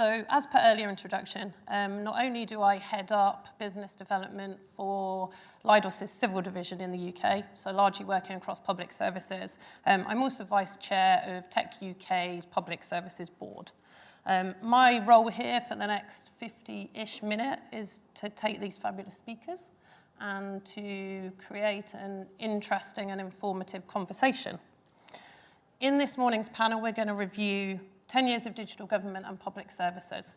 So as per earlier introduction, not only do I head up business development for Leidos's civil division in the UK, so largely working across public services, I'm also vice chair of techUK's Public Services Board. My role here for the next 50-ish minute is to take these fabulous speakers and to create an interesting and informative conversation. In this morning's panel, we're going to review 10 years of digital government and public services.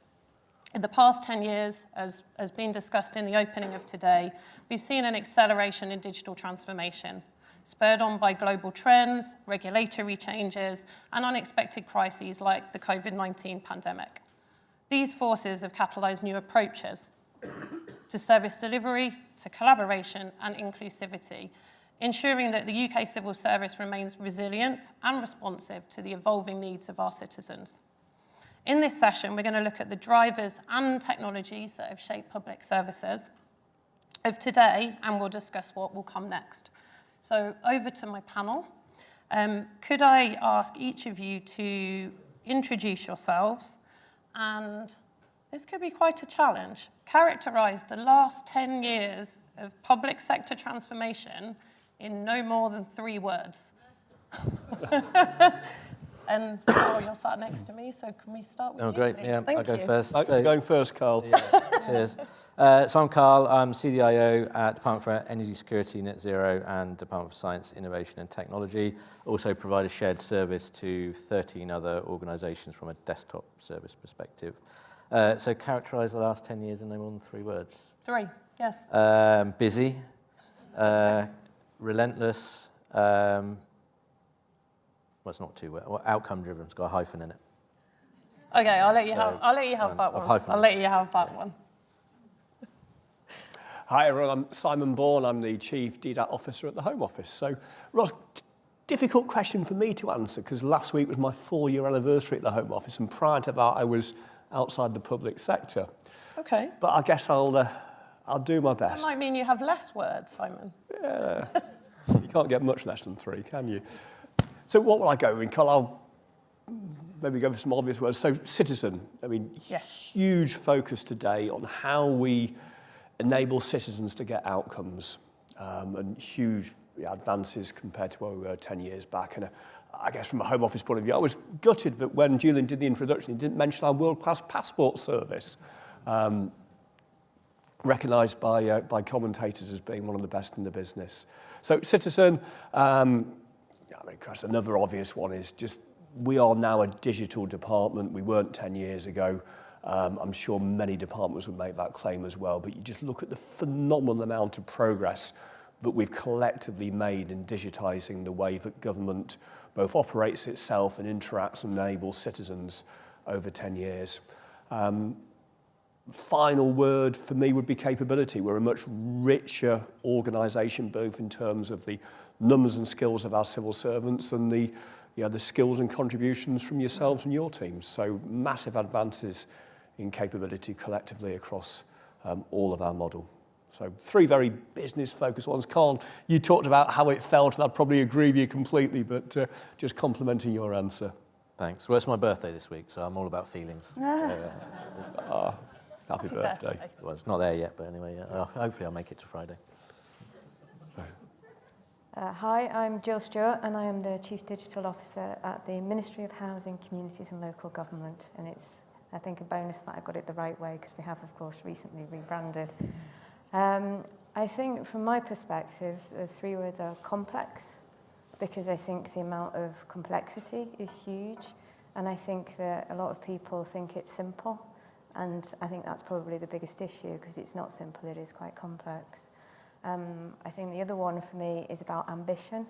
In the past 10 years, as been discussed in the opening of today, we've seen an acceleration in digital transformation, spurred on by global trends, regulatory changes, and unexpected crises like the COVID-19 pandemic. These forces have catalysed new approaches to service delivery, to collaboration and inclusivity, ensuring that the UK civil service remains resilient and responsive to the evolving needs of our citizens. In this session, we're going to look at the drivers and technologies that have shaped public services of today, and we'll discuss what will come next. So over to my panel. Could I ask each of you to introduce yourselves, and this could be quite a challenge, characterise the last 10 years of public sector transformation in no more than 3 words. And Carl, you're sat next to me, so can we start with you, great. please? Yeah, Thank I'll go you. first. Thanks for going first, Carl. Yeah, cheers. So I'm Carl. I'm CDIO at Department for Energy Security, Net Zero, and Department for Science, Innovation and Technology. Also provide a shared service to 13 other organisations from a desktop service perspective. So characterise the last 10 years in no more than 3 words. 3, yes. Busy, relentless, well, it's not too well, outcome driven, it's got a hyphen in it. Okay, I'll let you have that one. I'll let you have that one. Hi everyone, I'm Simon Bourne. I'm the Chief DDAT Officer at the Home Office. So, Ross, difficult question for me to answer because last week was my 4-year anniversary at the Home Office, and prior to that I was outside the public sector. Okay. But I guess I'll do my best. That might mean you have less words, Simon. Yeah. You can't get much less than 3, can you? So what will I go in, Carl? I'll maybe go for some obvious words. So citizen, I mean, yes. Huge focus today on how we enable citizens to get outcomes, and huge advances compared to where we were 10 years back. And I guess from a Home Office point of view, I was gutted that when Julian did the introduction, he didn't mention our world-class passport service, recognised by commentators as being one of the best in the business. So citizen, another obvious one is just we are now a digital department. We weren't 10 years ago. I'm sure many departments would make that claim as well, but you just look at the phenomenal amount of progress that we've collectively made in digitising the way that government both operates itself and interacts and enables citizens over 10 years. Final word for me would be capability. We're a much richer organisation, both in terms of the numbers and skills of our civil servants and the skills and contributions from yourselves and your teams. So massive advances in capability collectively across all of our model. So 3 very business-focused ones. Carl, you talked about how it felt, and I'd probably agree with you completely, but just complimenting your answer. Thanks. Well, it's my birthday this week, so I'm all about feelings. Happy birthday. Well, it's not there yet, but anyway, hopefully I'll make it to Friday. Hi, I'm Jill Stewart, and I am the Chief Digital Officer at the Ministry of Housing, Communities and Local Government. And it's, I think, a bonus that I got it the right way, because we have, of course, recently rebranded. I think, from my perspective, the 3 words are complex, because I think the amount of complexity is huge. And I think that a lot of people think it's simple. And I think that's probably the biggest issue, because it's not simple, it is quite complex. I think the other one for me is about ambition.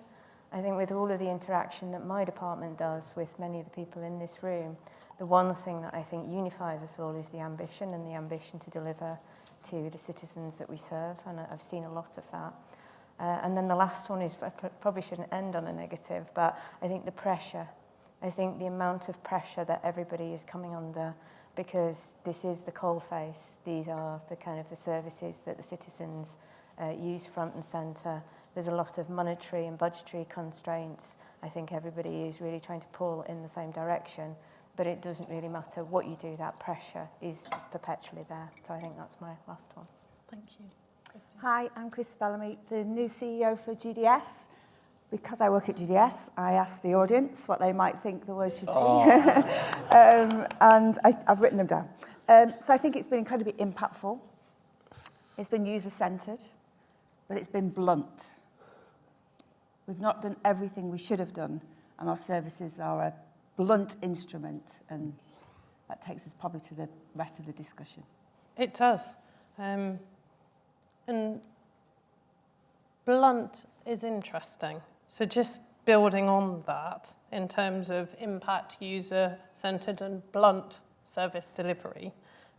I think with all of the interaction that my department does with many of the people in this room, the one thing that I think unifies us all is the ambition, and the ambition to deliver to the citizens that we serve, and I've seen a lot of that. And then the last one is, I probably shouldn't end on a negative, but I think the pressure. I think the amount of pressure that everybody is coming under, because this is the coalface. These are the kind of the services that the citizens use front and centre. There's a lot of monetary and budgetary constraints. I think everybody is really trying to pull in the same direction. but it doesn't really matter what you do, that pressure is just perpetually there. So I think that's my last one. Thank you. Christine. Hi, I'm Chris Bellamy, the new CEO for GDS. Because I work at GDS, I asked the audience what they might think the word should be. And I've written them down. So I think it's been incredibly impactful. It's been user-centred, but it's been blunt. We've not done everything we should have done, and our services are a blunt instrument, and that takes us probably to the rest of the discussion. It does. And blunt is interesting. So just building on that in terms of impact, user-centred and blunt service delivery,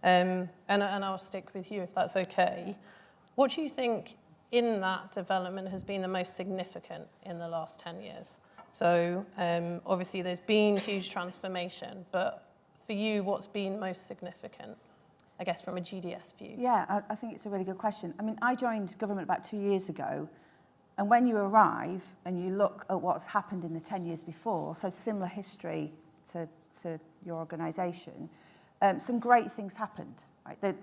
and I'll stick with you if that's okay. What do you think in that development has been the most significant in the last 10 years? So obviously there's been huge transformation, but for you, what's been most significant, I guess, from a GDS view? Yeah, I think it's a really good question. I mean, I joined government about 2 years ago, and when you arrive and you look at what's happened in the 10 years before, so similar history to your organisation, some great things happened. Right?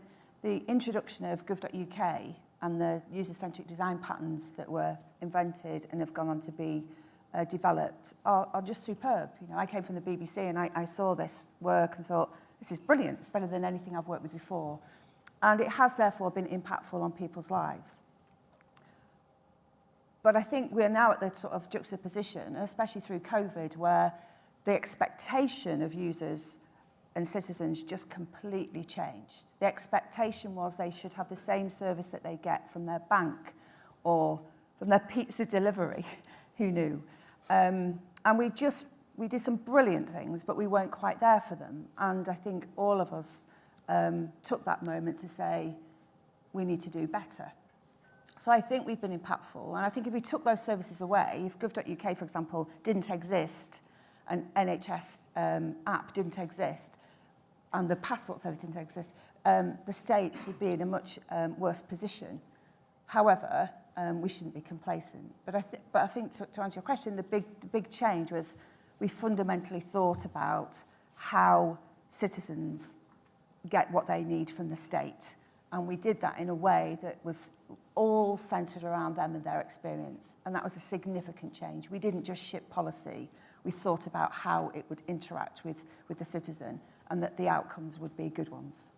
The introduction of gov.uk and the user-centric design patterns that were invented and have gone on to be developed are just superb. You know, I came from the BBC and I saw this work and thought, this is brilliant. It's better than anything I've worked with before. And it has therefore been impactful on people's lives. But I think we're now at the sort of juxtaposition, especially through COVID, where the expectation of users and citizens just completely changed. The expectation was they should have the same service that they get from their bank or from their pizza delivery. Who knew? And we did some brilliant things, but we weren't quite there for them. And I think all of us took that moment to say, we need to do better. So I think we've been impactful. And I think if we took those services away, if gov.uk, for example, didn't exist, an NHS app didn't exist, and the passport service didn't exist, the states would be in a much worse position. However, we shouldn't be complacent. But I think to answer your question, the big change was we fundamentally thought about how citizens get what they need from the state. And we did that in a way that was all centred around them and their experience. And that was a significant change. We didn't just ship policy. We thought about how it would interact with the citizen and that the outcomes would be good ones.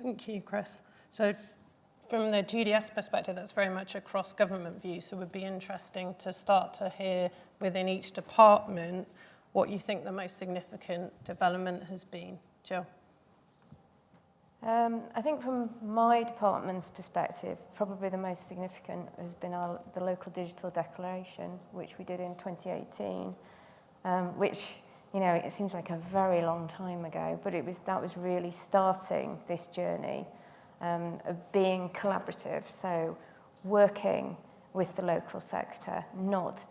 Thank you, Chris. So from the GDS perspective, that's very much a cross-government view. So it would be interesting to start to hear within each department what you think the most significant development has been. Jill? I think from my department's perspective, probably the most significant has been the local digital declaration, which we did in 2018, which, you know, it seems like a very long time ago, but that was really starting this journey of being collaborative, so working with the local sector, not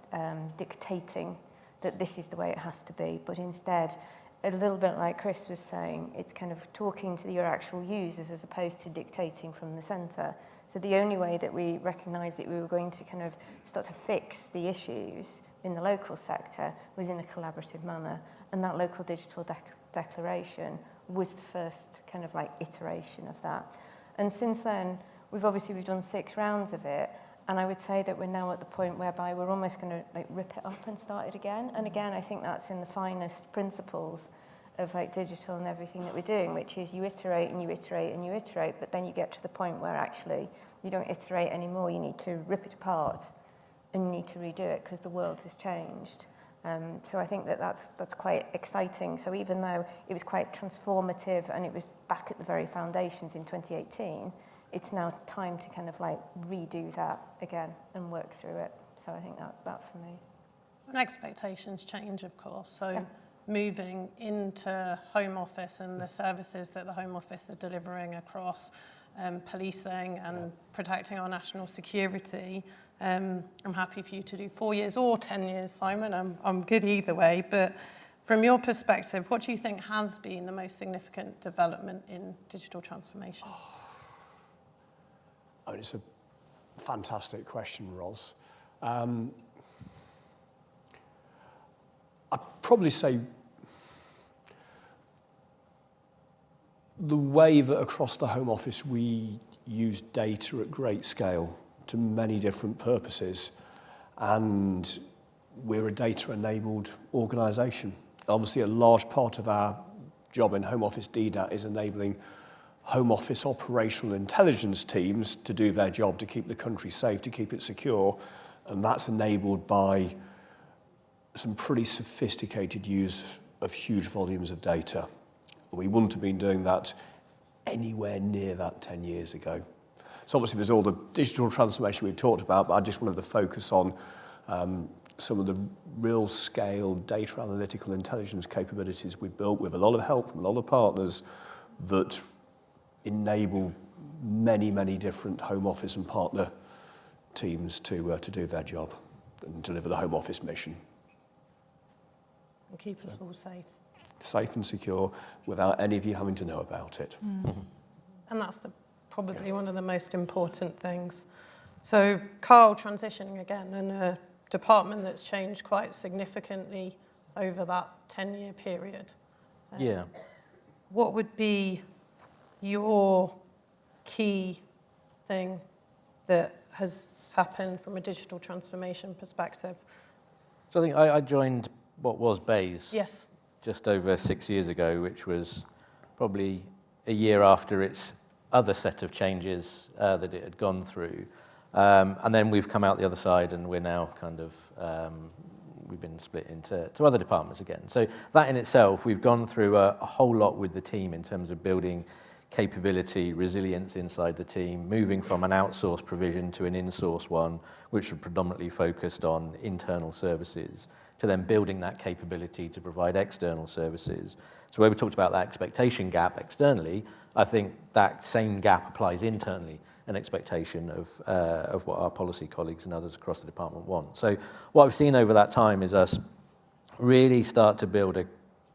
dictating that this is the way it has to be, but instead, a little bit like Chris was saying, it's kind of talking to your actual users as opposed to dictating from the centre. So the only way that we recognised that we were going to kind of start to fix the issues in the local sector was in a collaborative manner. And that local digital declaration was the first kind of like iteration of that. And since then, we've done 6 rounds of it. And I would say that we're now at the point whereby we're almost going to like rip it up and start it again. And again, I think that's in the finest principles of like digital and everything that we're doing, which is you iterate and you iterate and you iterate, but then you get to the point where actually you don't iterate anymore. You need to rip it apart and you need to redo it because the world has changed. So I think that's quite exciting. So even though it was quite transformative and it was back at the very foundations in 2018, it's now time to kind of like redo that again and work through it. So I think that for me. And expectations change, of course. So moving into Home Office and the services that the Home Office are delivering across policing and protecting our national security. I'm happy for you to do 4 years or 10 years, Simon. I'm good either way. But from your perspective, what do you think has been the most significant development in digital transformation? Oh, it's a fantastic question, Ros. I'd probably say the way that across the Home Office we use data at great scale to many different purposes, and we're a data-enabled organisation. Obviously, a large part of our job in Home Office DDAT is enabling Home Office operational intelligence teams to do their job, to keep the country safe, to keep it secure, and that's enabled by some pretty sophisticated use of huge volumes of data. We wouldn't have been doing that anywhere near that 10 years ago. So obviously there's all the digital transformation we've talked about, but I just wanted to focus on some of the real scale data analytical intelligence capabilities we've built with a lot of help from a lot of partners that enable many, many different Home Office and partner teams to do their job and deliver the Home Office mission. And keep us all safe. Safe and secure without any of you having to know about it. And that's probably one of the most important things. So Carl, transitioning again in a department that's changed quite significantly over that 10-year period. Yeah. What would be your key thing that has happened from a digital transformation perspective? So I think I joined what was Bays Yes. just over 6 years ago, which was probably a year after its other set of changes that it had gone through. And then we've come out the other side, and we're now kind of, we've been split into other departments again. So that in itself, we've gone through a whole lot with the team in terms of building capability, resilience inside the team, moving from an outsourced provision to an in-source one, which was predominantly focused on internal services, to then building that capability to provide external services. So where we talked about that expectation gap externally, I think that same gap applies internally, an expectation of what our policy colleagues and others across the department want. So what I've seen over that time is us really start to build a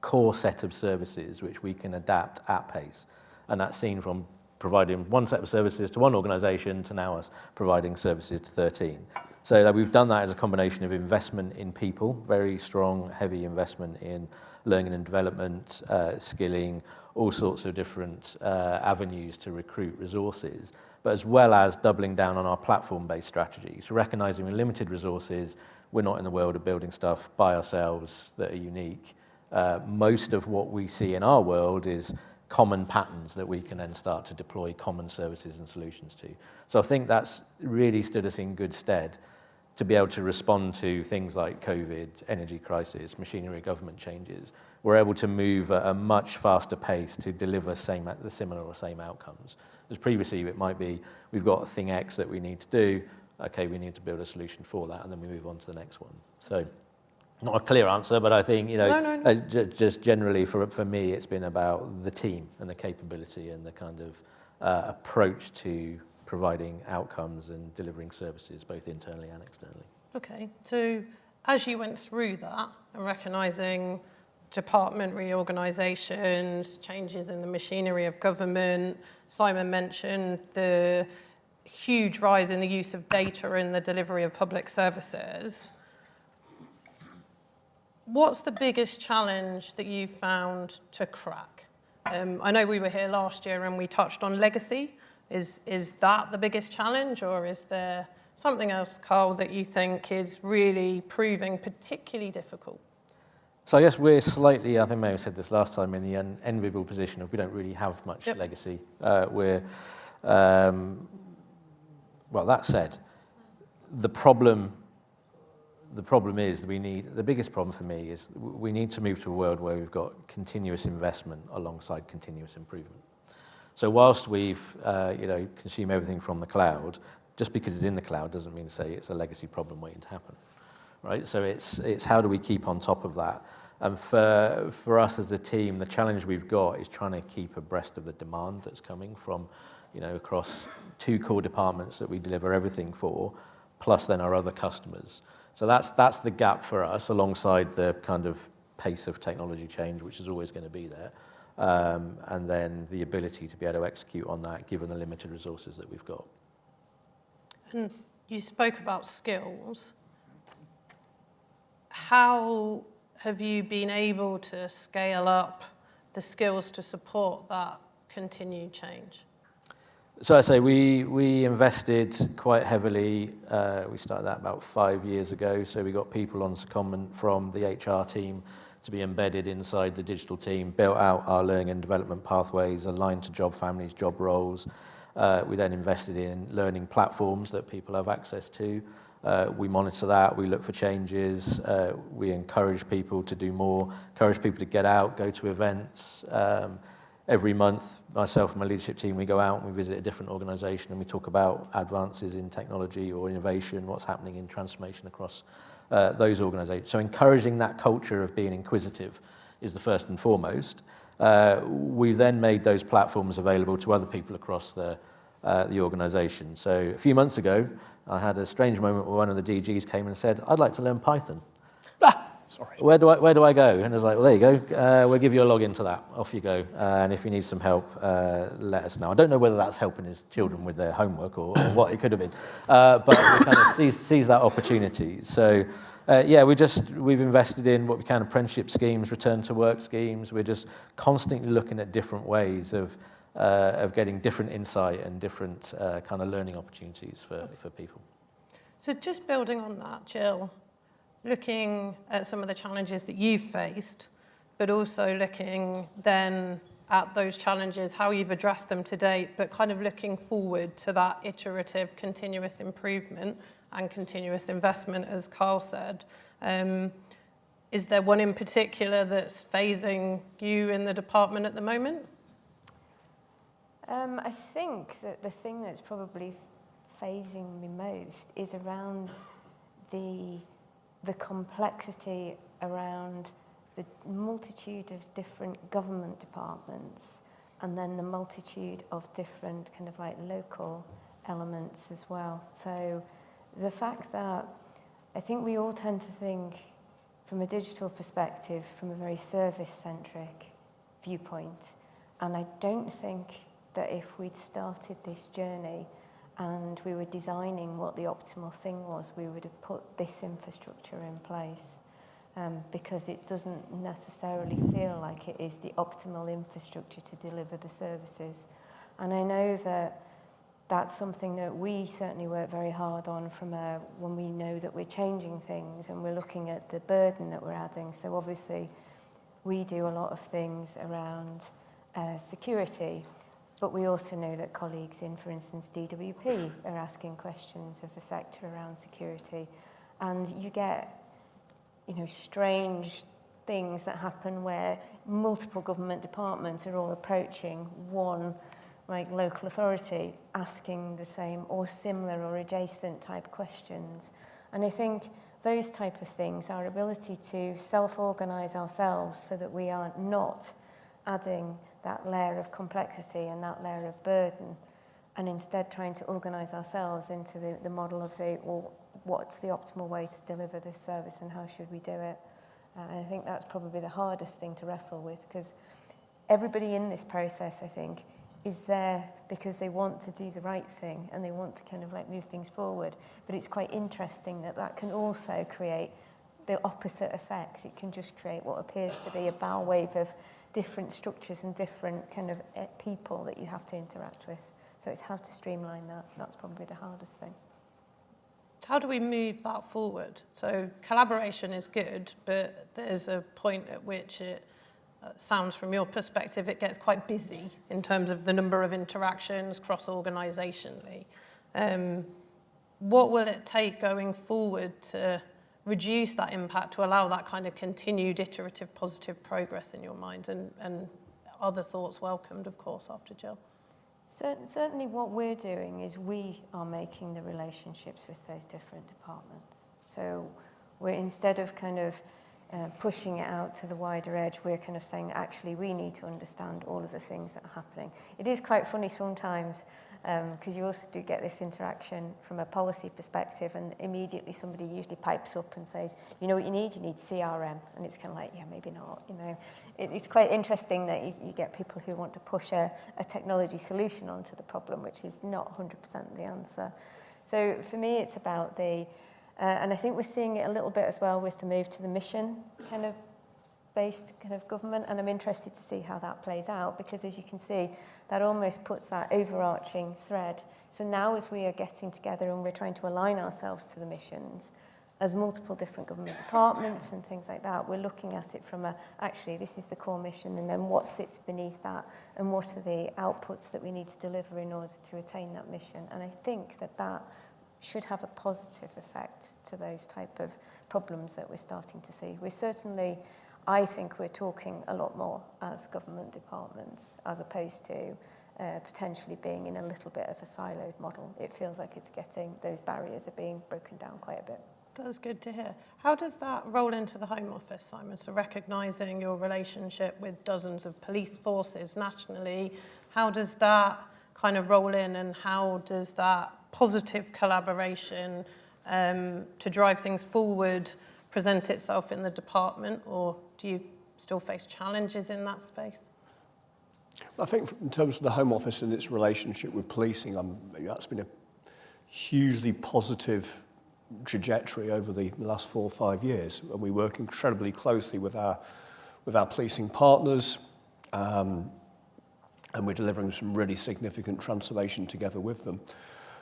core set of services which we can adapt at pace. And that's seen from providing one set of services to one organisation to now us providing services to 13. So that we've done that as a combination of investment in people, very strong, heavy investment in learning and development, skilling, all sorts of different avenues to recruit resources, but as well as doubling down on our platform-based strategy. So recognising with limited resources, we're not in the world of building stuff by ourselves that are unique. Most of what we see in our world is common patterns that we can then start to deploy common services and solutions to. So I think that's really stood us in good stead to be able to respond to things like COVID, energy crisis, machinery of government changes. We're able to move at a much faster pace to deliver the similar or same outcomes. As previously, it might be, we've got thing X that we need to do, okay, we need to build a solution for that, and then we move on to the next one. So, not a clear answer, but I think, No. just generally for me, it's been about the team and the capability and the kind of approach to providing outcomes and delivering services, both internally and externally. Okay, so as you went through that and recognising department reorganisations, changes in the machinery of government, Simon mentioned the huge rise in the use of data in the delivery of public services. What's the biggest challenge that you found to crack? I know we were here last year and we touched on legacy. Is that the biggest challenge, or is there something else, Carl, that you think is really proving particularly difficult? So I guess we're slightly, I think maybe I said this last time, in the enviable position of we don't really have much legacy. Well, that said, the problem is the biggest problem for me is we need to move to a world where we've got continuous investment alongside continuous improvement. So whilst we've consume everything from the cloud, just because it's in the cloud doesn't mean to say it's a legacy problem waiting to happen, right? So it's how do we keep on top of that? And for us as a team, the challenge we've got is trying to keep abreast of the demand that's coming from, across two core departments that we deliver everything for, plus then our other customers. So that's the gap for us, alongside the kind of pace of technology change, which is always going to be there. And then the ability to be able to execute on that given the limited resources that we've got. And you spoke about skills. How have you been able to scale up the skills to support that continued change? So I say we invested quite heavily. We started that about 5 years ago. So we got people on secondment from the HR team to be embedded inside the digital team, built out our learning and development pathways aligned to job families, job roles. We then invested in learning platforms that people have access to. We monitor that, we look for changes, we encourage people to do more, encourage people to get out, go to events. Every month, myself and my leadership team, we go out and we visit a different organisation and we talk about advances in technology or innovation, what's happening in transformation across those organisations. So encouraging that culture of being inquisitive is the first and foremost. We've then made those platforms available to other people across the organisation. So a few months ago, I had a strange moment where one of the DGs came and said, "I'd like to learn Python." Sorry. Where do I go? And I was like, well, there you go. We'll give you a login to that. Off you go. And if you need some help, let us know. I don't know whether that's helping his children with their homework or what it could have been. But we kind of seize that opportunity. So, we've invested in what we can, apprenticeship schemes, return to work schemes. We're just constantly looking at different ways of getting different insight and different kind of learning opportunities for people. So just building on that, Jill, looking at some of the challenges that you've faced, but also looking then at those challenges, how you've addressed them to date, but kind of looking forward to that iterative continuous improvement and continuous investment, as Carl said. Is there one in particular that's phasing you in the department at the moment? I think that the thing that's probably phasing me most is around the complexity around the multitude of different government departments and then the multitude of different kind of like local elements as well. So the fact that I think we all tend to think from a digital perspective, from a very service-centric viewpoint, and I don't think that if we'd started this journey and we were designing what the optimal thing was, we would have put this infrastructure in place, because it doesn't necessarily feel like it is the optimal infrastructure to deliver the services. And I know that that's something that we certainly work very hard on when we know that we're changing things and we're looking at the burden that we're adding. So obviously we do a lot of things around security, but we also know that colleagues in, for instance, DWP are asking questions of the sector around security. And you get, strange things that happen where multiple government departments are all approaching one local authority, asking the same or similar or adjacent type questions. And I think those type of things, our ability to self-organise ourselves so that we are not adding that layer of complexity and that layer of burden, and instead trying to organise ourselves into the model of what's the optimal way to deliver this service and how should we do it. And I think that's probably the hardest thing to wrestle with, because everybody in this process, I think, is there because they want to do the right thing and they want to kind of move things forward. But it's quite interesting that can also create the opposite effect. It can just create what appears to be a bow wave of different structures and different kind of people that you have to interact with. So it's how to streamline that. That's probably the hardest thing. How do we move that forward? So collaboration is good, but there's a point at which it sounds from your perspective, it gets quite busy in terms of the number of interactions cross-organisationally. What will it take going forward to reduce that impact, to allow that kind of continued iterative positive progress in your mind, and other thoughts welcomed, of course, after Jill? Certainly what we're doing is we are making the relationships with those different departments. So we're, instead of kind of pushing it out to the wider edge, we're kind of saying, actually, we need to understand all of the things that are happening. It is quite funny sometimes, because you also do get this interaction from a policy perspective, and immediately somebody usually pipes up and says, you know what you need CRM. And it's kind of like, yeah, maybe not, It's quite interesting that you get people who want to push a technology solution onto the problem, which is not 100% the answer. So for me, it's about and I think we're seeing it a little bit as well with the move to the mission kind of based kind of government, and I'm interested to see how that plays out, because as you can see, that almost puts that overarching thread. So now as we are getting together and we're trying to align ourselves to the missions, as multiple different government departments and things like that, we're looking at it from actually this is the core mission, and then what sits beneath that, and what are the outputs that we need to deliver in order to attain that mission. And I think that should have a positive effect to those type of problems that we're starting to see. We're certainly, I think we're talking a lot more as government departments, as opposed to potentially being in a little bit of a siloed model. It feels like it's getting, those barriers are being broken down quite a bit. That's good to hear. How does that roll into the Home Office, Simon? So recognising your relationship with dozens of police forces nationally, how does that kind of roll in, and how does that positive collaboration to drive things forward present itself in the department, or do you still face challenges in that space? I think in terms of the Home Office and its relationship with policing, that's been a hugely positive trajectory over the last 4 or 5 years, and we work incredibly closely with our policing partners, and we're delivering some really significant transformation together with them.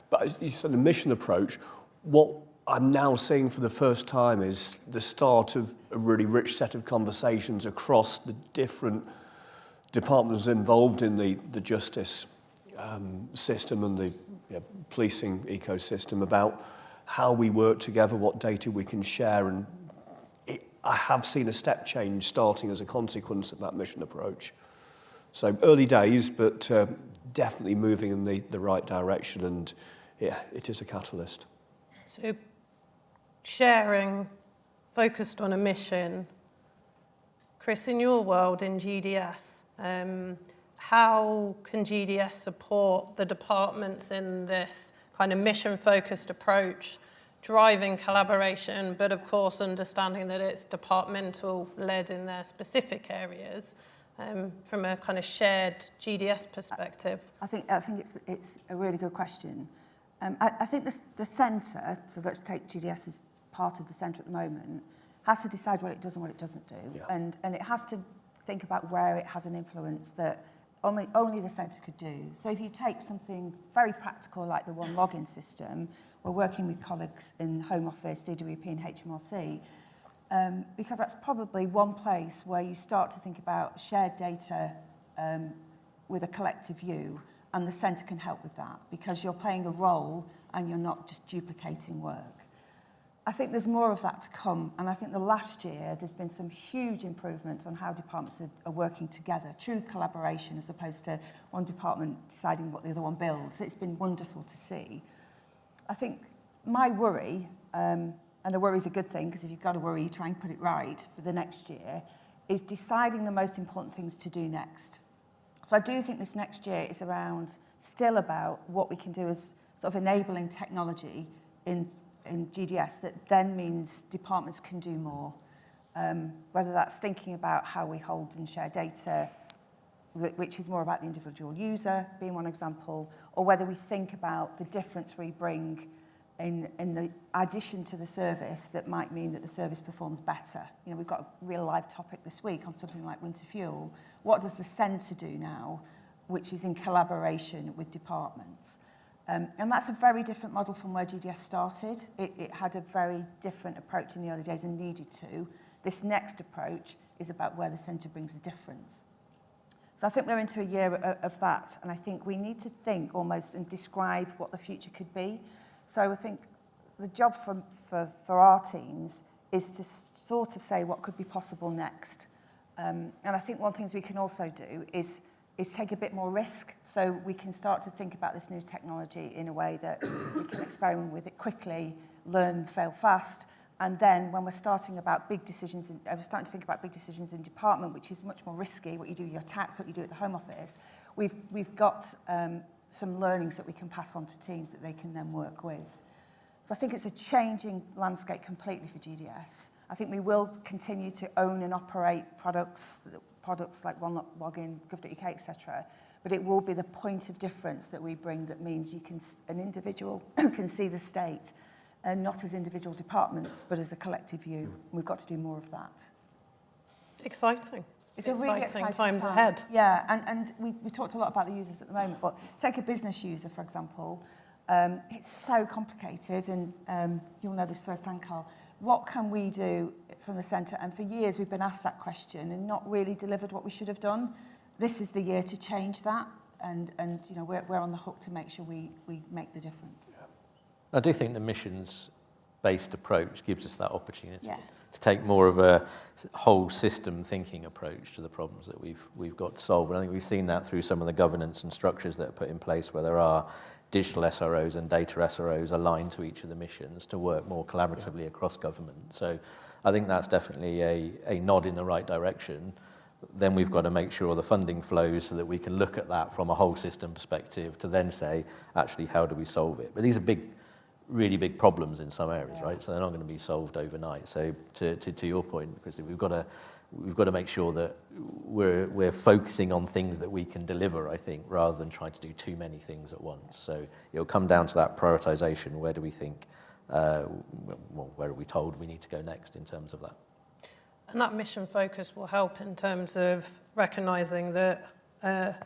But as you said, the mission approach, what I'm now seeing for the first time is the start of a really rich set of conversations across the different departments involved in the justice system and the policing ecosystem about how we work together, what data we can share, and I have seen a step change starting as a consequence of that mission approach. So early days, but definitely moving in the right direction, and yeah, it is a catalyst. So sharing, focused on a mission. Chris, in your world in GDS, how can GDS support the departments in this kind of mission-focused approach, driving collaboration, but of course understanding that it's departmental-led in their specific areas, from a kind of shared GDS perspective? I think it's a really good question. I think the centre, so let's take GDS as part of the centre at the moment, has to decide what it does and what it doesn't do. Yeah. And it has to think about where it has an influence that only the centre could do. So if you take something very practical like the one login system, we're working with colleagues in Home Office, DWP and HMRC, because that's probably one place where you start to think about shared data with a collective view, and the centre can help with that because you're playing a role and you're not just duplicating work. I think there's more of that to come, and I think the last year there's been some huge improvements on how departments are working together, true collaboration as opposed to one department deciding what the other one builds. It's been wonderful to see. I think my worry, and a worry is a good thing because if you've got a worry you try and put it right for the next year, is deciding the most important things to do next. So I do think this next year is still about what we can do as sort of enabling technology in GDS that then means departments can do more, whether that's thinking about how we hold and share data, which is more about the individual user being one example, or whether we think about the difference we bring in the addition to the service that might mean that the service performs better. You know, we've got a real live topic this week on something like winter fuel. What does the centre do now, which is in collaboration with departments? And that's a very different model from where GDS started. It had a very different approach in the early days and needed to. This next approach is about where the centre brings a difference. So I think we're into a year of that, and I think we need to think almost and describe what the future could be. So I think the job for our teams is to sort of say what could be possible next. And I think one of the things we can also do is take a bit more risk, so we can start to think about this new technology in a way that we can experiment with it quickly, learn, fail fast, and then when we're starting about big decisions, we're starting to think about big decisions in department, which is much more risky, what you do with your tax, what you do at the Home Office, we've got some learnings that we can pass on to teams that they can then work with. So I think it's a changing landscape completely for GDS. I think we will continue to own and operate products like One Login, Gov.uk, etc. But it will be the point of difference that we bring that means an individual can see the state, and not as individual departments, but as a collective view. We've got to do more of that. Exciting. It's a really exciting times time. ahead. Yeah, and we talked a lot about the users at the moment, but take a business user, for example. It's so complicated, and you'll know this firsthand, Carl. What can we do from the centre? And for years we've been asked that question and not really delivered what we should have done. This is the year to change that, and you know, we're on the hook to make sure we make the difference. I do think the missions-based approach gives us that opportunity Yes. to take more of a whole system thinking approach to the problems that we've got to solve. And I think we've seen that through some of the governance and structures that are put in place, where there are digital SROs and data SROs aligned to each of the missions to work more collaboratively across government. So I think that's definitely a nod in the right direction. Then we've got to make sure the funding flows so that we can look at that from a whole system perspective to then say, actually, how do we solve it? But these are really big problems in some areas, right? So they're not going to be solved overnight. So to your point, Chrissy, we've got to make sure that we're focusing on things that we can deliver, I think, rather than trying to do too many things at once. So it'll come down to that prioritization. Where do we think, where are we told we need to go next in terms of that? And that mission focus will help in terms of recognising that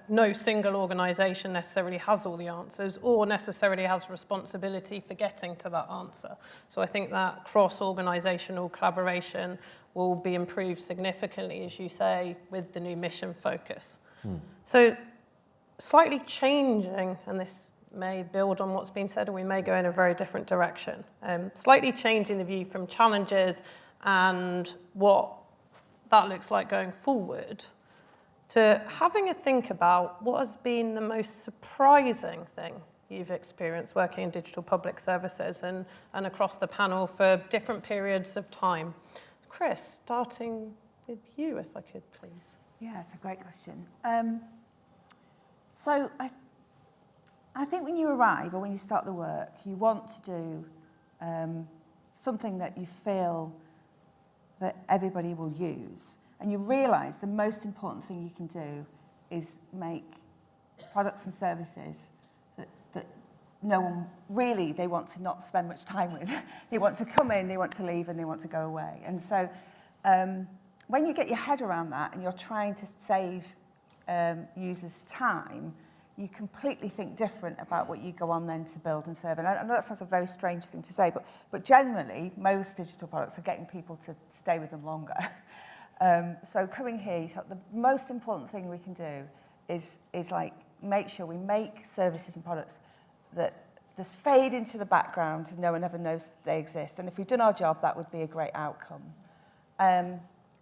no single organisation necessarily has all the answers or necessarily has responsibility for getting to that answer. So I think that cross-organisational collaboration will be improved significantly, as you say, with the new mission focus. So slightly changing, and this may build on what's been said, and we may go in a very different direction. Slightly changing the view from challenges and what that looks like going forward to having a think about what has been the most surprising thing you've experienced working in digital public services and across the panel for different periods of time. Chris, starting with you, if I could, please. Yeah, it's a great question. So I think when you arrive or when you start the work, you want to do something that you feel that everybody will use. And you realise the most important thing you can do is make products and services that no one really, they want to not spend much time with. They want to come in, they want to leave, and they want to go away. And so when you get your head around that and you're trying to save users time, you completely think different about what you go on then to build and serve. And I know that sounds a very strange thing to say, but generally, most digital products are getting people to stay with them longer. So coming here, you thought the most important thing we can do is like make sure we make services and products that just fade into the background and no one ever knows they exist. And if we've done our job, that would be a great outcome. So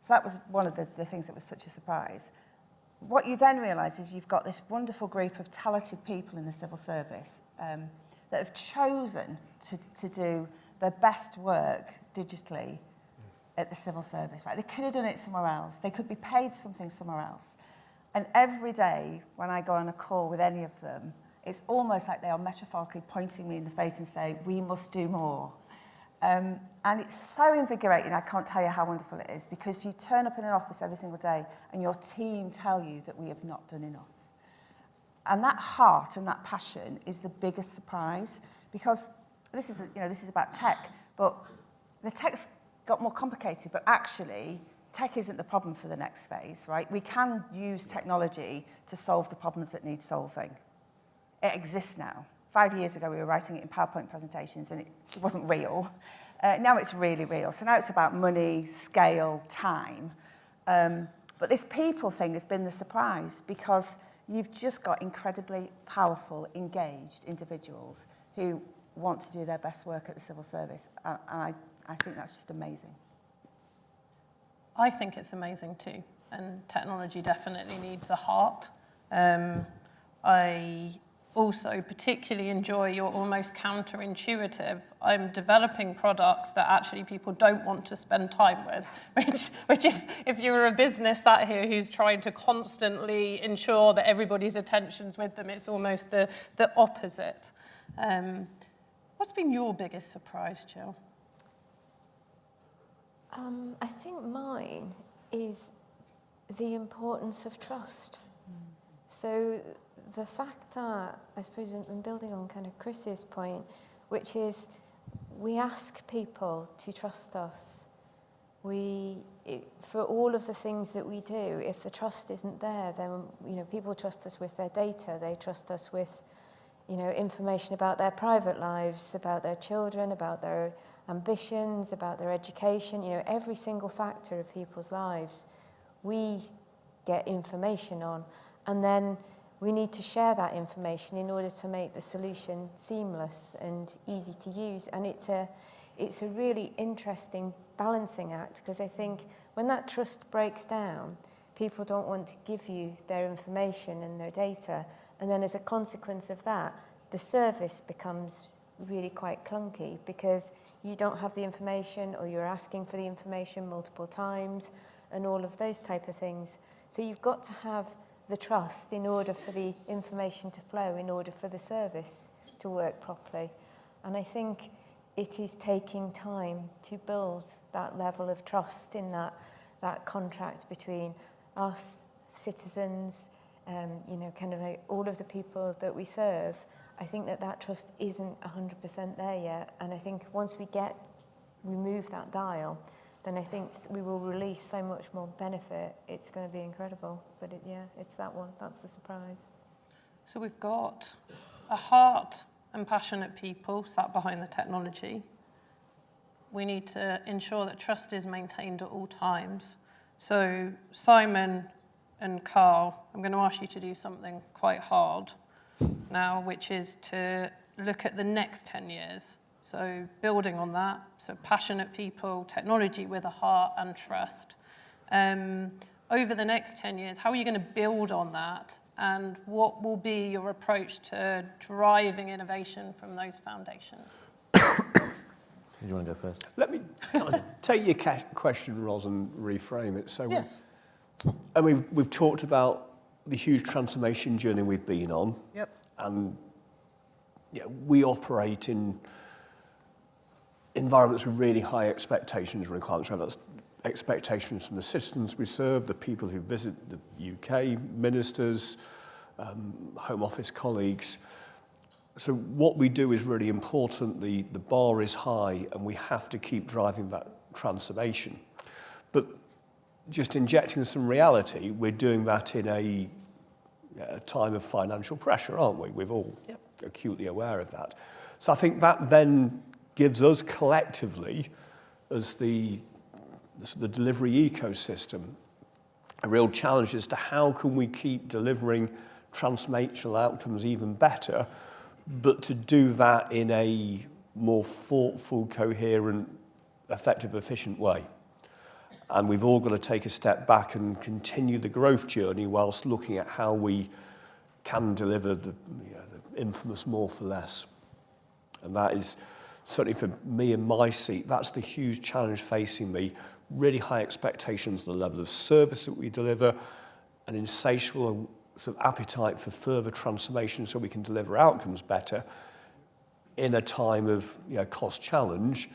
that was one of the things that was such a surprise. What you then realise is you've got this wonderful group of talented people in the civil service that have chosen to do their best work digitally at the civil service. Right? They could have done it somewhere else. They could be paid something somewhere else. And every day when I go on a call with any of them, it's almost like they are metaphorically pointing me in the face and saying, we must do more. And it's so invigorating, I can't tell you how wonderful it is, because you turn up in an office every single day and your team tell you that we have not done enough. And that heart and that passion is the biggest surprise, because this is about tech, but the tech's got more complicated, but actually tech isn't the problem for the next phase, right? We can use technology to solve the problems that need solving. It exists now. 5 years ago, we were writing it in PowerPoint presentations, and it wasn't real. Now it's really real. So now it's about money, scale, time. But this people thing has been the surprise, because you've just got incredibly powerful, engaged individuals who want to do their best work at the civil service. And I think that's just amazing. I think it's amazing too, and technology definitely needs a heart. I also particularly enjoy your almost counterintuitive, I'm developing products that actually people don't want to spend time with, which if you're a business sat here who's trying to constantly ensure that everybody's attention's with them, it's almost the opposite. What's been your biggest surprise, Jill? I think mine is the importance of trust. So the fact that, I suppose, I'm building on kind of Chris's point, which is we ask people to trust us for all of the things that we do, if the trust isn't there, then people trust us with their data. They trust us with information about their private lives, about their children, about their ambitions, about their education. Every single factor of people's lives, we get information on, and then we need to share that information in order to make the solution seamless and easy to use. And it's a really interesting balancing act, because I think when that trust breaks down, people don't want to give you their information and their data, and then as a consequence of that, the service becomes really quite clunky because you don't have the information, or you're asking for the information multiple times and all of those type of things. So you've got to have the trust in order for the information to flow, in order for the service to work properly. And I think it is taking time to build that level of trust in that contract between us, citizens, kind of like all of the people that we serve. I think that trust isn't 100% there yet. And I think once we move that dial, then I think we will release so much more benefit. It's going to be incredible. But it's that one. That's the surprise. So we've got a heart and passionate people sat behind the technology. We need to ensure that trust is maintained at all times. So Simon and Carl, I'm going to ask you to do something quite hard now, which is to look at the next 10 years. So building on that, so passionate people, technology with a heart and trust. Over the next 10 years, how are you going to build on that? And what will be your approach to driving innovation from those foundations? Do you want to go first? Let me kind of take your question, Ros, and reframe it. So Yes. we've talked about the huge transformation journey we've been on. Yep. And we operate in environments with really high expectations and requirements. So that's expectations from the citizens we serve, the people who visit the UK, ministers, Home Office colleagues. So what we do is really important. The bar is high, and we have to keep driving that transformation. But just injecting some reality, we're doing that in a time of financial pressure, aren't we? We're all acutely aware of that. So I think that then gives us collectively, as the delivery ecosystem, a real challenge as to how can we keep delivering transformational outcomes even better, but to do that in a more thoughtful, coherent, effective, efficient way. And we've all got to take a step back and continue the growth journey whilst looking at how we can deliver the infamous more for less. And that is, certainly for me in my seat, that's the huge challenge facing me. Really high expectations on the level of service that we deliver, an insatiable sort of appetite for further transformation so we can deliver outcomes better in a time of cost challenge.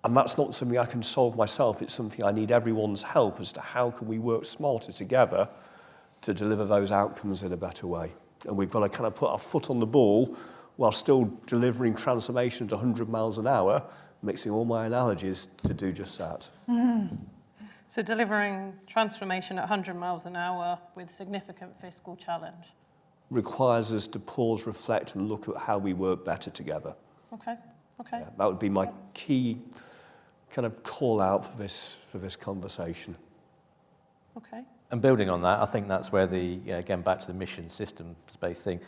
And that's not something I can solve myself. It's something I need everyone's help as to how can we work smarter together to deliver those outcomes in a better way. And we've got to kind of put our foot on the ball while still delivering transformation at 100 miles an hour, mixing all my analogies to do just that. So delivering transformation at 100 miles an hour with significant fiscal challenge. Requires us to pause, reflect, and look at how we work better together. Okay. Yeah, that would be my key kind of call out for this conversation. Okay. And building on that, I think that's where again, back to the mission systems-based thing,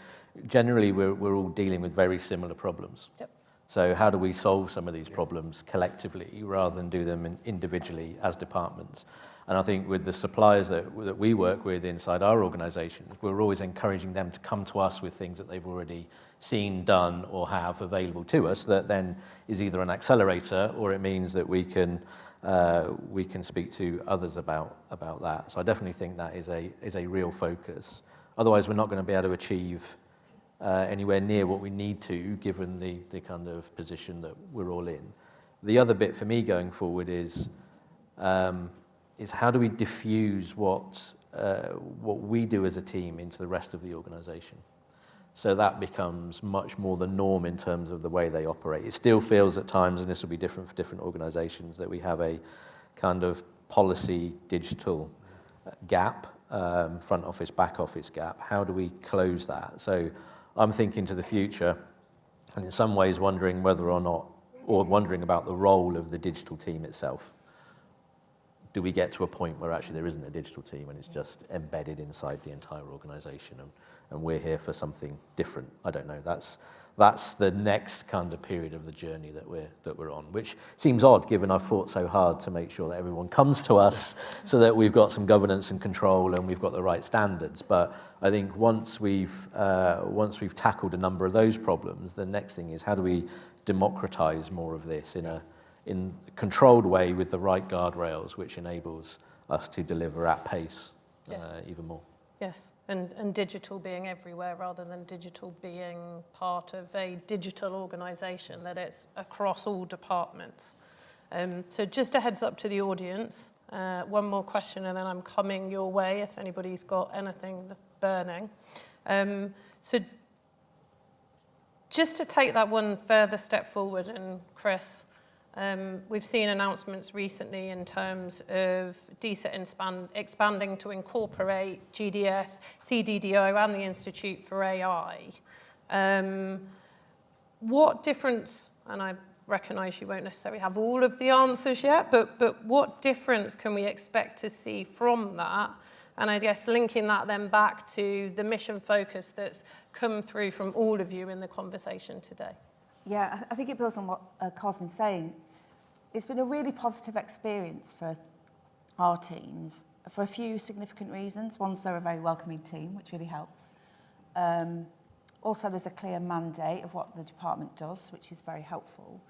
generally we're all dealing with very similar problems. Yep. So how do we solve some of these problems collectively rather than do them individually as departments? And I think with the suppliers that we work with inside our organisation, we're always encouraging them to come to us with things that they've already seen, done, or have available to us that then is either an accelerator or it means that we can speak to others about that. So I definitely think that is a real focus. Otherwise, we're not going to be able to achieve anywhere near what we need to, given the kind of position that we're all in. The other bit for me going forward is how do we diffuse what we do as a team into the rest of the organisation? So that becomes much more the norm in terms of the way they operate. It still feels at times, and this will be different for different organisations, that we have a kind of policy digital gap, front office, back office gap. How do we close that? So I'm thinking to the future, and in some ways wondering whether or not, or wondering about the role of the digital team itself. Do we get to a point where actually there isn't a digital team and it's just embedded inside the entire organisation, and we're here for something different? I don't know. That's the next kind of period of the journey that we're on, which seems odd given I've fought so hard to make sure that everyone comes to us so that we've got some governance and control and we've got the right standards. But I think once we've tackled a number of those problems, the next thing is how do we democratise more of this in a controlled way with the right guardrails, which enables us to deliver at pace even more. Yes, and digital being everywhere rather than digital being part of a digital organisation, that it's across all departments. So just a heads up to the audience, one more question and then I'm coming your way if anybody's got anything burning. So just to take that one further step forward, and Chris, we've seen announcements recently in terms of DSIT expanding to incorporate GDS, CDDO and the Institute for AI. What difference, and I recognise you won't necessarily have all of the answers yet, but what difference can we expect to see from that? And I guess linking that then back to the mission focus that's come through from all of you in the conversation today. Yeah, I think it builds on what Carl's been saying. It's been a really positive experience for our teams for a few significant reasons. One, they're a very welcoming team, which really helps. Also, there's a clear mandate of what the department does, which is very helpful.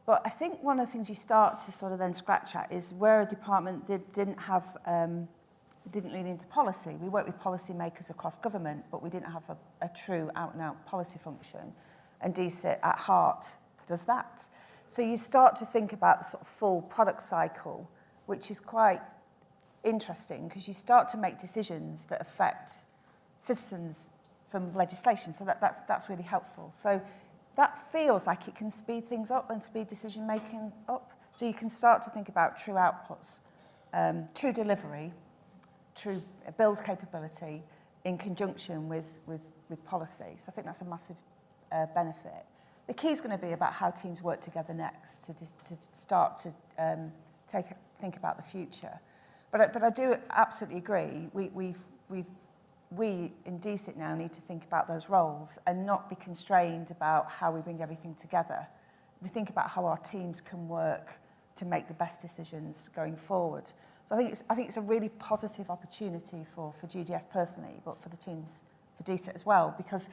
But I think one of the things you start to sort of then scratch at is where a department didn't lean into policy. We work with policymakers across government, but we didn't have a true out-and-out policy function. And DSIT at heart does that. So you start to think about the sort of full product cycle, which is quite interesting because you start to make decisions that affect citizens from legislation. So that's really helpful. So that feels like it can speed things up and speed decision making up. So you can start to think about true outputs, true delivery, true build capability in conjunction with policy. So I think that's a massive benefit. The key is going to be about how teams work together next to start to think about the future. But I do absolutely agree. We in DSIT now need to think about those roles and not be constrained about how we bring everything together. We think about how our teams can work to make the best decisions going forward. So I think it's a really positive opportunity for GDS personally, but for the teams for DSIT as well, because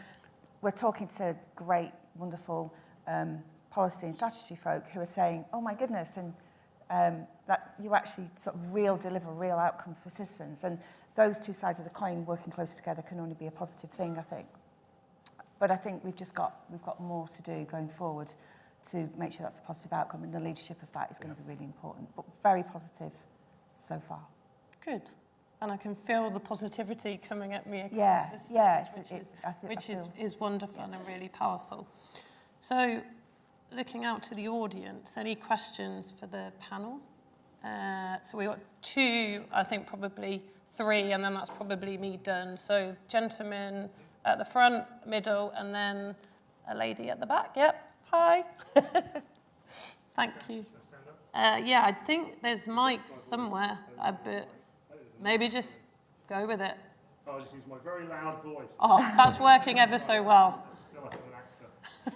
we're talking to great, wonderful policy and strategy folk who are saying, oh my goodness, and that you actually sort of deliver real outcomes for citizens. And those two sides of the coin working close together can only be a positive thing, I think. But I think we've got more to do going forward to make sure that's a positive outcome, and the leadership of that is going to be really important, but very positive so far. Good. And I can feel the positivity coming at me across the stage, which is wonderful and really powerful. So, looking out to the audience, any questions for the panel? So we've got two, I think probably three, and then that's probably me done. So, gentlemen at the front, middle, and then a lady at the back. Yep. Hi. Thank you. Yeah, I think there's mics somewhere, but maybe just go with it. I'll just use my very loud voice. Oh, that's working ever so well. I feel like I'm an actor.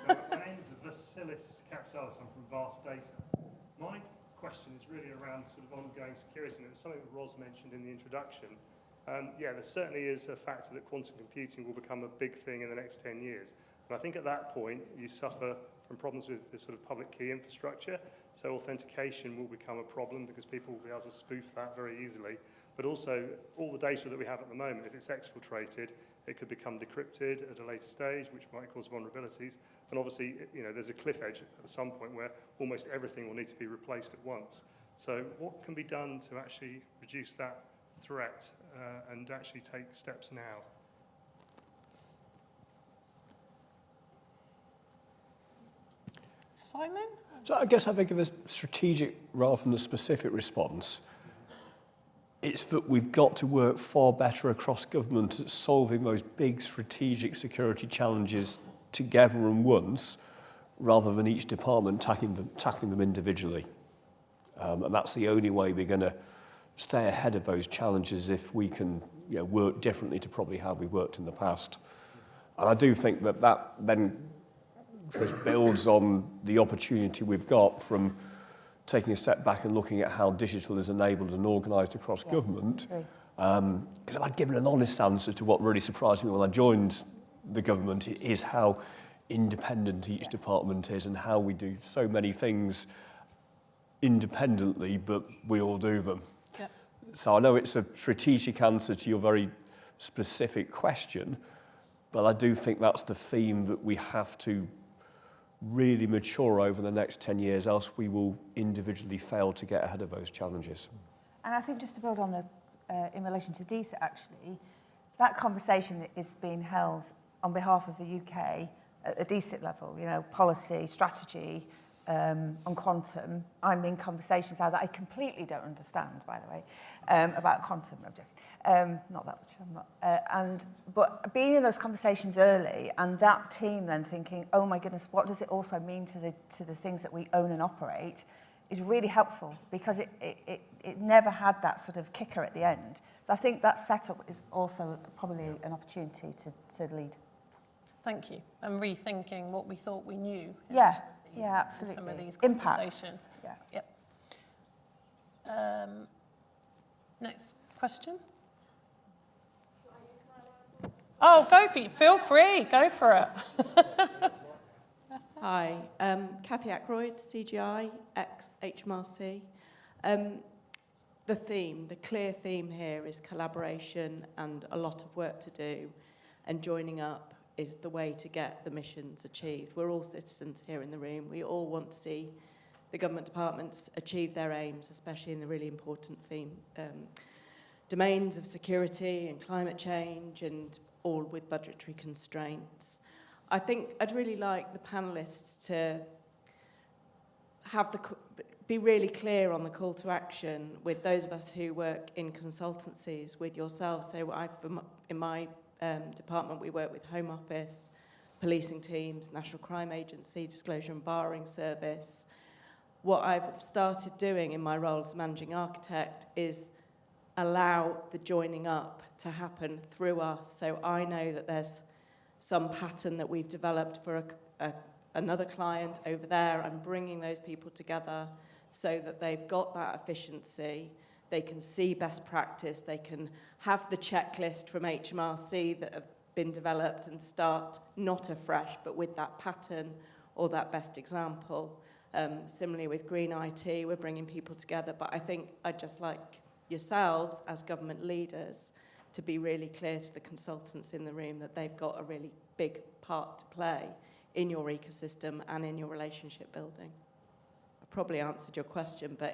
So my name is Vasilis Kapsalis. I'm from Vast Data. My question is really around sort of ongoing security, and it was something that Ros mentioned in the introduction. Yeah, there certainly is a factor that quantum computing will become a big thing in the next 10 years. And I think at that point, you suffer from problems with the sort of public key infrastructure. So authentication will become a problem because people will be able to spoof that very easily. But also, all the data that we have at the moment, if it's exfiltrated, it could become decrypted at a later stage, which might cause vulnerabilities. And obviously, you know, there's a cliff edge at some point where almost everything will need to be replaced at once. So what can be done to actually reduce that threat and actually take steps now? Simon? So I guess I think of a strategic rather than a specific response. It's that we've got to work far better across government at solving those big strategic security challenges together and once, rather than each department tackling them individually. And that's the only way we're going to stay ahead of those challenges, if we can work differently to probably how we worked in the past. And I do think that then builds on the opportunity we've got from taking a step back and looking at how digital is enabled and organised across government. Because if I'd given an honest answer to what really surprised me when I joined the government, it is how independent each department is and how we do so many things independently, but we all do them. Yep. So I know it's a strategic answer to your very specific question, but I do think that's the theme that we have to really mature over the next 10 years, else we will individually fail to get ahead of those challenges. And I think just to build on the, in relation to DSIT actually, that conversation is being held on behalf of the UK at the DSIT level, policy, strategy, on quantum. I'm in conversations now that I completely don't understand, by the way, about quantum object. Not that much, I'm not. But being in those conversations early, and that team then thinking, oh my goodness, what does it also mean to the things that we own and operate, is really helpful, because it never had that sort of kicker at the end. So I think that setup is also probably an opportunity to lead. Thank you. And rethinking what we thought we knew. Yeah, absolutely. Some of these Impact. conversations. Yeah. Yep. Next question. Oh, go for it. Feel free. Go for it. Hi, Cathy Ackroyd, CGI, ex-HMRC. The clear theme here is collaboration and a lot of work to do, and joining up is the way to get the missions achieved. We're all citizens here in the room. We all want to see the government departments achieve their aims, especially in the really important domains of security and climate change, and all with budgetary constraints. I think I'd really like the panellists to be really clear on the call to action with those of us who work in consultancies, with yourselves. So in my department, we work with Home Office, policing teams, National Crime Agency, Disclosure and Barring Service. What I've started doing in my role as managing architect is allow the joining up to happen through us. So I know that there's some pattern that we've developed for another client over there, and bringing those people together so that they've got that efficiency, they can see best practice, they can have the checklist from HMRC that have been developed and start not afresh, but with that pattern or that best example. Similarly with Green IT, we're bringing people together, but I think I'd just like yourselves as government leaders to be really clear to the consultants in the room that they've got a really big part to play in your ecosystem and in your relationship building. I probably answered your question, but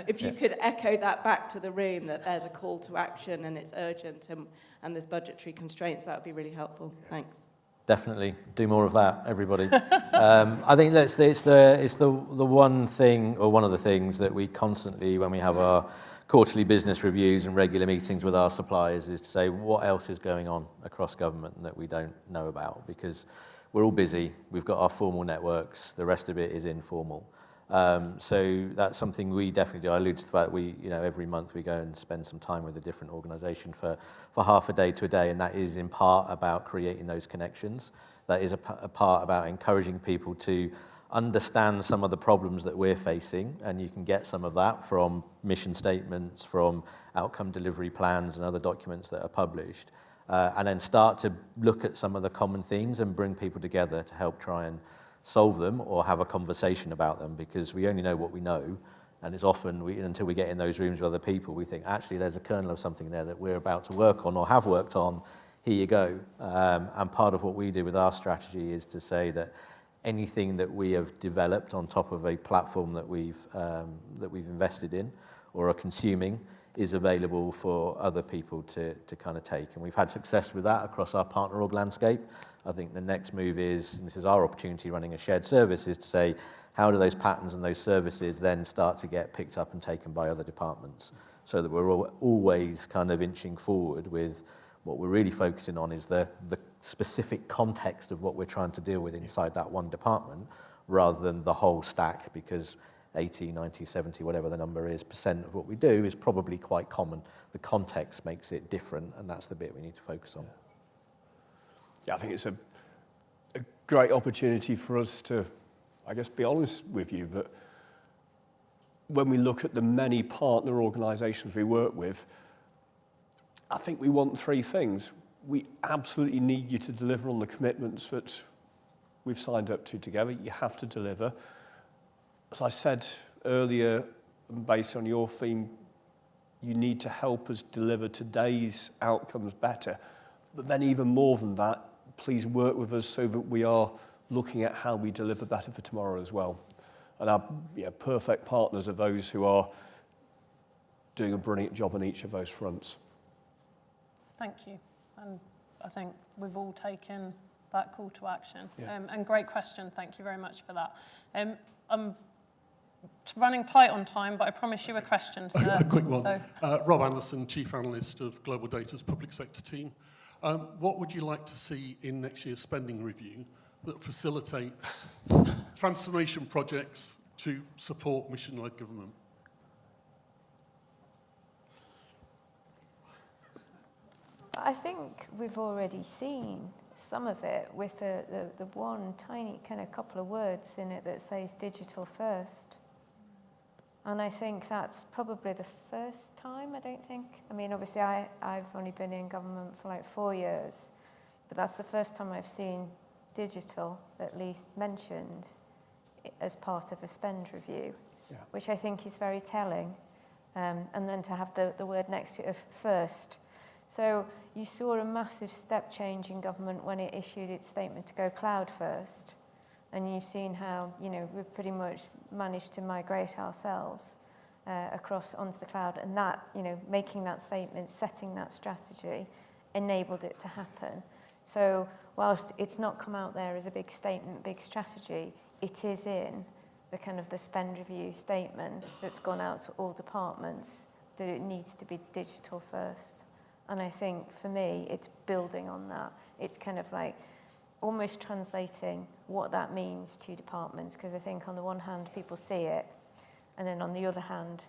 if you could echo that back to the room, that there's a call to action and it's urgent and there's budgetary constraints, that would be really helpful. Thanks. Definitely do more of that, everybody. I think it's the one thing, or one of the things that we constantly, when we have our quarterly business reviews and regular meetings with our suppliers, is to say what else is going on across government that we don't know about, because we're all busy, we've got our formal networks, the rest of it is informal. So that's something we definitely do. I alluded to the fact we, every month we go and spend some time with a different organisation for half a day to a day, and that is in part about creating those connections. That is a part about encouraging people to understand some of the problems that we're facing, and you can get some of that from mission statements, from outcome delivery plans and other documents that are published, and then start to look at some of the common themes and bring people together to help try and solve them or have a conversation about them, because we only know what we know, and it's often, until we get in those rooms with other people, we think, actually, there's a kernel of something there that we're about to work on or have worked on, here you go. And part of what we do with our strategy is to say that anything that we have developed on top of a platform that we've invested in or are consuming is available for other people to kind of take. And we've had success with that across our partner org landscape. I think the next move is, and this is our opportunity running a shared service, is to say, how do those patterns and those services then start to get picked up and taken by other departments, so that we're always kind of inching forward with what we're really focusing on is the specific context of what we're trying to deal with inside that one department, rather than the whole stack, because 80, 90, 70, whatever the number is, % of what we do is probably quite common. The context makes it different, and that's the bit we need to focus on. Yeah, I think it's a great opportunity for us to, I guess, be honest with you, that when we look at the many partner organisations we work with, I think we want three things. We absolutely need you to deliver on the commitments that we've signed up to together. You have to deliver. As I said earlier, and based on your theme, you need to help us deliver today's outcomes better. But then even more than that, please work with us so that we are looking at how we deliver better for tomorrow as well. And our perfect partners are those who are doing a brilliant job on each of those fronts. Thank you. And I think we've all taken that call to action. And great question. Thank you very much for that. I'm running tight on time, but I promise you a question, sir. A quick one. So, Rob Anderson, Chief Analyst of Global Data's Public Sector Team. What would you like to see in next year's spending review that facilitates transformation projects to support mission-led government? I think we've already seen some of it with the one tiny kind of couple of words in it that says digital first. And I think that's probably the first time, I don't think. I mean, obviously I've only been in government for like 4 years, but that's the first time I've seen digital at least mentioned as part of a spend review, which I think is very telling. And then to have the word next to it of first. So you saw a massive step change in government when it issued its statement to go cloud first. And you've seen how, we've pretty much managed to migrate ourselves across onto the cloud. And that, making that statement, setting that strategy, enabled it to happen. So whilst it's not come out there as a big statement, big strategy, it is in the kind of the spend review statement that's gone out to all departments that it needs to be digital first. And I think for me, it's building on that. It's kind of like almost translating what that means to departments, because I think on the one hand, people see it, and then on the other hand,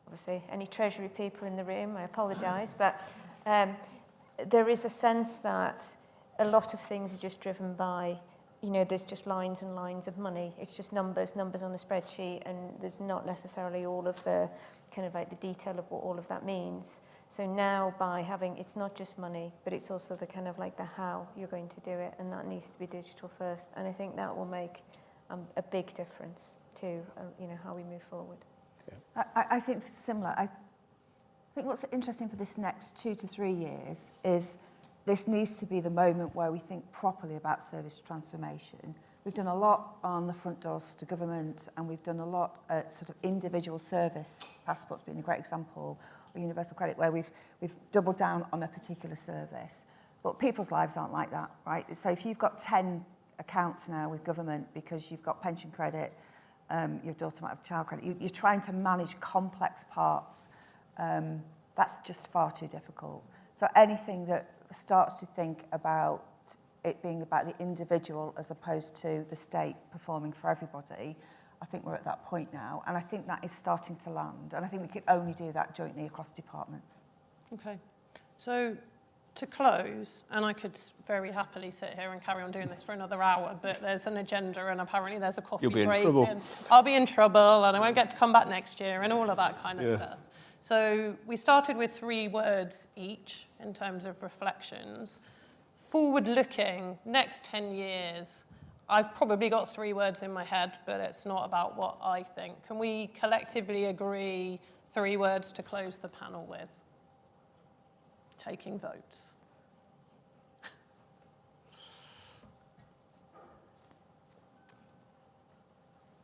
obviously, any Treasury people in the room, I apologise, but there is a sense that a lot of things are just driven by, there's just lines and lines of money. It's just numbers on a spreadsheet, and there's not necessarily all of the kind of like the detail of what all of that means. So now by having, it's not just money, but it's also the kind of like the how you're going to do it, and that needs to be digital first. And I think that will make a big difference to, how we move forward. Yeah. I think similar. I think what's interesting for this next 2 to 3 years is this needs to be the moment where we think properly about service transformation. We've done a lot on the front doors to government, and we've done a lot at sort of individual service. Passport's been a great example, or universal credit, where we've doubled down on a particular service. But people's lives aren't like that, right? So if you've got 10 accounts now with government because you've got pension credit, your daughter might have child credit, you're trying to manage complex parts. That's just far too difficult. So anything that starts to think about it being about the individual as opposed to the state performing for everybody, I think we're at that point now, and I think that is starting to land, and I think we can only do that jointly across departments. Okay, so to close, and I could very happily sit here and carry on doing this for another hour, but there's an agenda, and apparently there's a coffee break. You'll be in trouble. And I'll be in trouble, and I won't get to come back next year, and all of that kind of stuff. So we started with 3 words each in terms of reflections. Forward-looking, next 10 years, I've probably got 3 words in my head, but it's not about what I think. Can we collectively agree 3 words to close the panel with? Taking votes.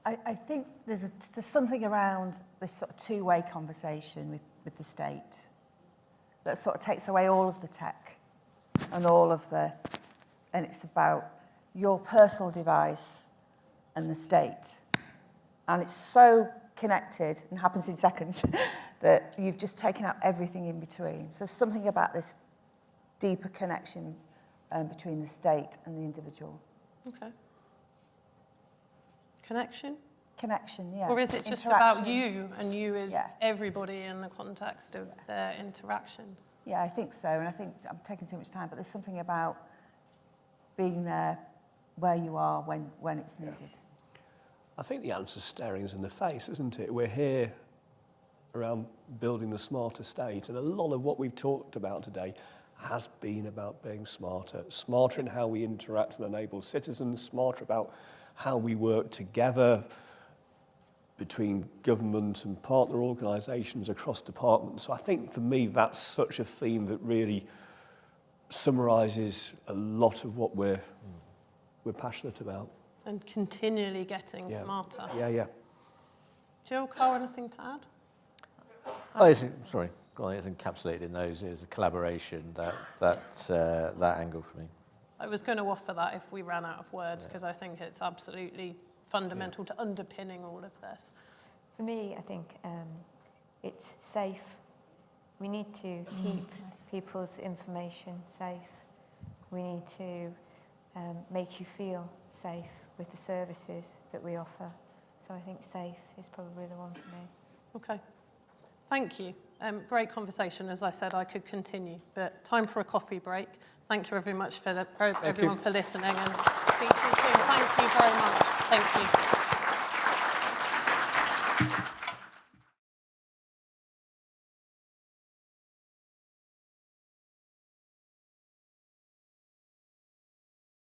I think there's something around this sort of two-way conversation with the state that sort of takes away all of the tech and all of the and it's about your personal device and the state. And it's so connected and happens in seconds that you've just taken out everything in between. So there's something about this deeper connection between the state and the individual. Okay. Connection? Connection, yeah. Or is it just about you and you as everybody in the context of their interactions? Yeah, I think so. And I think I'm taking too much time, but there's something about being there where you are when it's needed. I think the answer's staring us in the face, isn't it? We're here around building the smarter state, and a lot of what we've talked about today has been about being smarter. Smarter in how we interact and enable citizens, smarter about how we work together between government and partner organisations across departments. So I think for me that's such a theme that really summarises a lot of what we're passionate about. And continually getting smarter. Yeah. Jill, Carl, anything to add? Oh, it's encapsulated in those is the collaboration, that angle for me. I was going to offer that if we ran out of words, because I think it's absolutely fundamental to underpinning all of this. For me, I think it's safe. We need to keep people's information safe. We need to make you feel safe with the services that we offer. So I think safe is probably the one for me. Okay. Thank you. Great conversation. As I said, I could continue, but time for a coffee break. Thank you very much for everyone for listening, and speak to you soon. Thank you very much. Thank you.